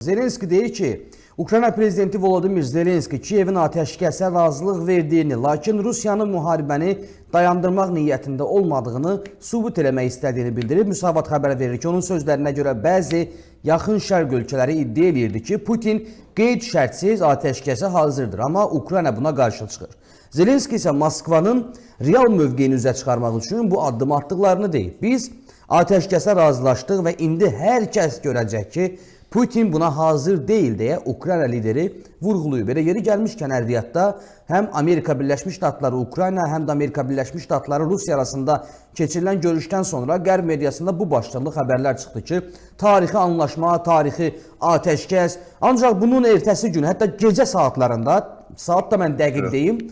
Zelenski deyir ki, Ukrayna prezidenti Volodymyr Zelenski Kiyevin ateşkəsə razılıq verdiyini, lakin Rusiyanın müharibəni dayandırmaq niyyətində olmadığını sübut eləmək istədiyini bildirib. Müsavat xəbər verir ki, onun sözlərinə görə bəzi yaxın şərq ölkələri iddia edirdi ki, Putin qeyd şərtsiz ateşkəsə hazırdır, amma Ukrayna buna qarşı çıxır. Zelenski isə Moskvanın real mövqeyini üzə çıxarmaq üçün bu addım atdıqlarını deyib. Biz ateşkəsə razılaşdıq və indi hər kəs görəcək ki, Putin buna hazır deyil deyə Ukrayna lideri vurğulayıb. Belə yeri gəlmişkən ərdiyyatda həm Amerika Birləşmiş Ştatları Ukrayna, həm də Amerika Birləşmiş Ştatları Rusiya arasında keçirilən görüşdən sonra Qərb mediasında bu başlıqlı xəbərlər çıxdı ki, tarixi anlaşma, tarixi ateşkəs, ancaq bunun ertəsi gün, hətta gecə saatlarında, saat da mən dəqiq deyim,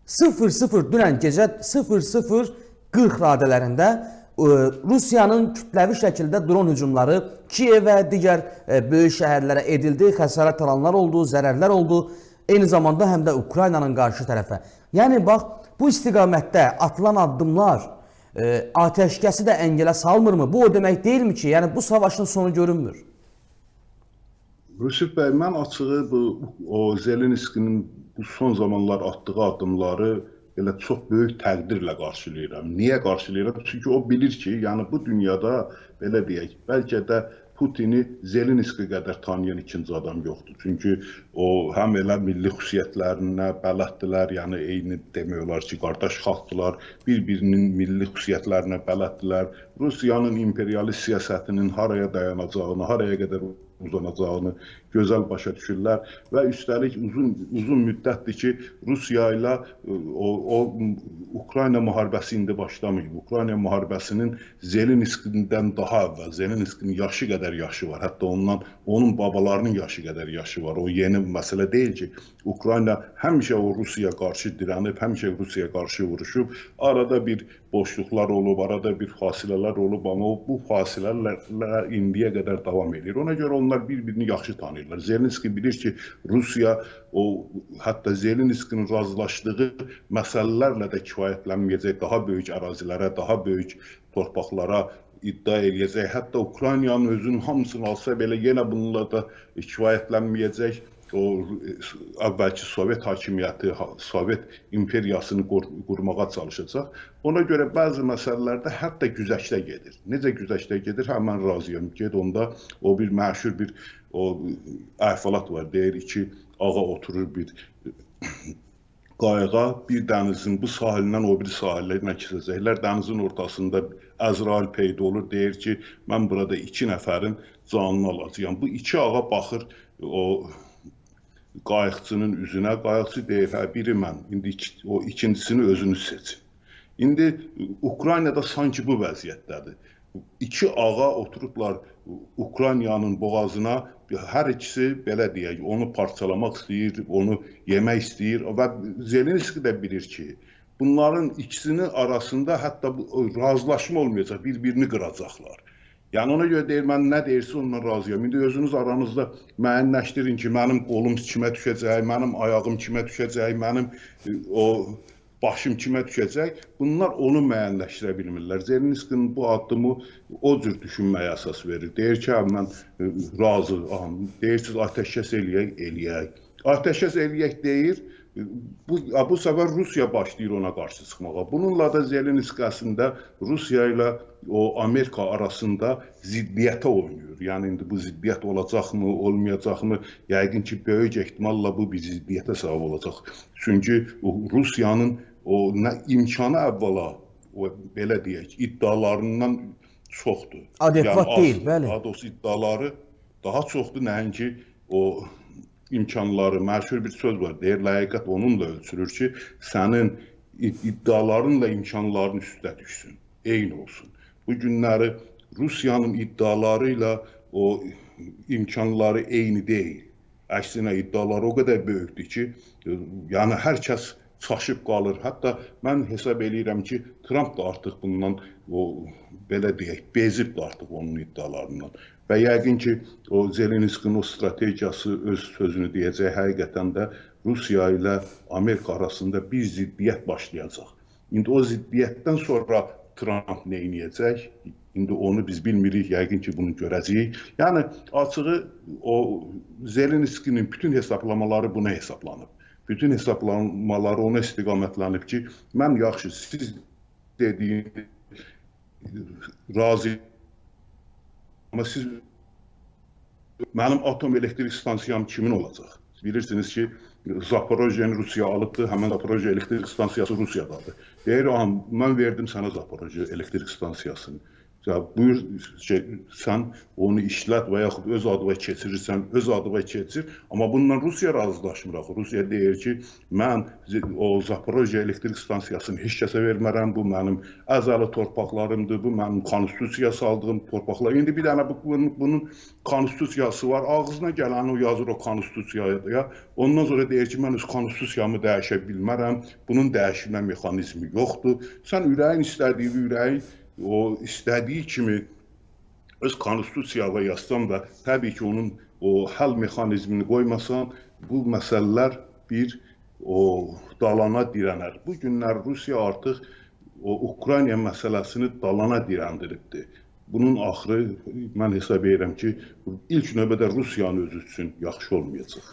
00 dünən gecə 00:40 radələrində Rusiyanın kütləvi şəkildə dron hücumları Kiyev və digər böyük şəhərlərə edildi, xəsarət alanlar oldu, zərərlər oldu, eyni zamanda həm də Ukraynanın qarşı tərəfə. Yəni, bax, bu istiqamətdə atılan addımlar ateşkəsi də əngələ salmırmı? Bu o demək deyilmi ki, yəni bu savaşın sonu görünmür? Rüsif bəy, mən açığı o Zelenskinin bu son zamanlar atdığı addımları elə çox böyük təqdirlə qarşılayıram. Niyə qarşılayıram? Çünki o bilir ki, yəni bu dünyada, belə deyək, bəlkə də Putini Zelenski qədər tanıyan ikinci adam yoxdur. Çünki o həm elə milli xüsusiyyətlərinə bələddirlər, yəni eyni demək olar ki, qardaş xalqdılar, bir-birinin milli xüsusiyyətlərinə bələddirlər. Rusiyanın imperialist siyasətinin haraya dayanacağını, haraya qədər uzanacağını gözəl başa düşürlər və üstəlik uzun müddətdir ki, Rusiya ilə o Ukrayna müharibəsi indi başlamayıb. Ukrayna müharibəsinin Zelenskidən daha əvvəl, Zelenskinin yaşı qədər yaşı var, hətta onun babalarının yaşı qədər yaşı var. O yeni məsələ deyil ki, Ukrayna həmişə o Rusiyaya qarşı dirənib, həmişə Rusiyaya qarşı vuruşub. Arada bir boşluqlar olub, arada bir fasilələr olub, amma bu fasilələr indiyə qədər davam edir. Ona görə onlar bir-birini yaxşı tanıyırlar. Zelenski bilir ki, Rusiya hətta Zelenskinin razılaşdığı məsələlərlə də kifayətlənməyəcək, daha böyük ərazilərə, daha böyük torpaqlara iddia eləyəcək. Hətta Ukraynanın özünün hamısını alsa belə yenə bununla da kifayətlənməyəcək. O əvvəlki Sovet hakimiyyəti, Sovet imperiyasını qurmağa çalışacaq. Ona görə bəzi məsələlərdə hətta güzəştə gedir. Necə güzəştə gedir? Həmən razıyam. Onda o bir məşhur bir əhvalat var. Deyir, iki ağa oturur bir qayığa, bir dənizin bu sahilindən o bir sahilinə keçəcəklər. Dənizin ortasında Əzrail peyda olur. Deyir ki, mən burada 2 nəfərin canını alacağam. Bu iki ağa baxır o qayıqçının üzünə, qayıqçı deyir, hə, biri mən, indi o ikincisini özünüz seçin. İndi Ukraynada sanki bu vəziyyətdədir. İki ağa oturublar Ukraynanın boğazına, hər ikisi, belə deyək, onu parçalamaq istəyir, onu yemək istəyir və Zelenski də bilir ki, bunların ikisinin arasında hətta razılaşma olmayacaq, bir-birini qıracaqlar. Yəni ona görə deyir, mən nə deyirsə ondan razıyam. İndi özünüz aranızda müəyyənləşdirin ki, mənim qolum kimə düşəcək, mənim ayağım kimə düşəcək, mənim başım kimə düşəcək. Bunlar onu müəyyənləşdirə bilmirlər. Zelenskinin bu addımı o cür düşünməyə əsas verir. Deyir ki, mən razıyam. Deyirsiniz, ateşkəs eləyək. Ateşkəs eləyək deyir. Bu səfər Rusiya başlayır ona qarşı çıxmağa. Bununla da Zelenski əslində Rusiya ilə o Amerika arasında ziddiyyətə oynayır. Yəni indi bu ziddiyyət olacaqmı, olmayacaqmı? Yəqin ki, böyük ehtimalla bu bir ziddiyyətə səbəb olacaq. Çünki Rusiyanın o imkanı əvvəla, belə deyək, iddialarından çoxdur. Adekvat deyil, bəli. Daha doğrusu iddiaları daha çoxdur, nəinki o imkanları, məşhur bir söz var, deyir, layiqət onunla ölçülür ki, sənin iddialarınla imkanların üstə düşsün, eyni olsun. Bu günləri Rusiyanın iddiaları ilə o imkanları eyni deyil. Əksinə iddiaları o qədər böyükdür ki, yəni hər kəs çaşıb qalır. Hətta mən hesab eləyirəm ki, Trump da artıq bundan, belə deyək, bezibdir artıq onun iddialarından. Və yəqin ki, o Zelenskinin o strategiyası öz sözünü deyəcək, həqiqətən də Rusiya ilə Amerika arasında bir ziddiyyət başlayacaq. İndi o ziddiyyətdən sonra Trump nə edəcək? İndi onu biz bilmirik, yəqin ki, bunu görəcəyik. Yəni, açığı, o Zelenskinin bütün hesablamaları buna hesablanıb. Bütün hesablamaları ona istiqamətlənib ki, mən yaxşı, siz dediyiniz razı, amma siz mənim atom elektrik stansiyam kimin olacaq? Bilirsiniz ki, Zaporojyeni Rusiya alıbdır, həmən Zaporojye elektrik stansiyası Rusiyadadır. Deyir, mən verdim sənə Zaporojye elektrik stansiyasını. Buyur, sən onu işlət və yaxud öz adıva keçirirsən, öz adıva keçir. Amma bununla Rusiya razılaşmır. Rusiya deyir ki, mən o Zaporojye elektrik stansiyasını heç kəsə vermərəm, bu mənim əzəli torpaqlarımdır, bu mənim konstitusiya saldığım torpaqlar. İndi bir dənə bunun konstitusiyası var, ağzına gələni o yazır o konstitusiyaya. Ondan sonra deyir ki, mən öz konstitusiyamı dəyişə bilmərəm, bunun dəyişmə mexanizmi yoxdur. Sən ürəyin istədiyi o istədiyi kimi öz konstitusiyaya yazsam da, təbii ki, onun o həll mexanizmini qoymasan, bu məsələlər bir dalana dirənər. Bu günlər Rusiya artıq o Ukrayna məsələsini dalana dirəndiribdir. Bunun axırı mən hesab edirəm ki, ilk növbədə Rusiyanın özü üçün yaxşı olmayacaq.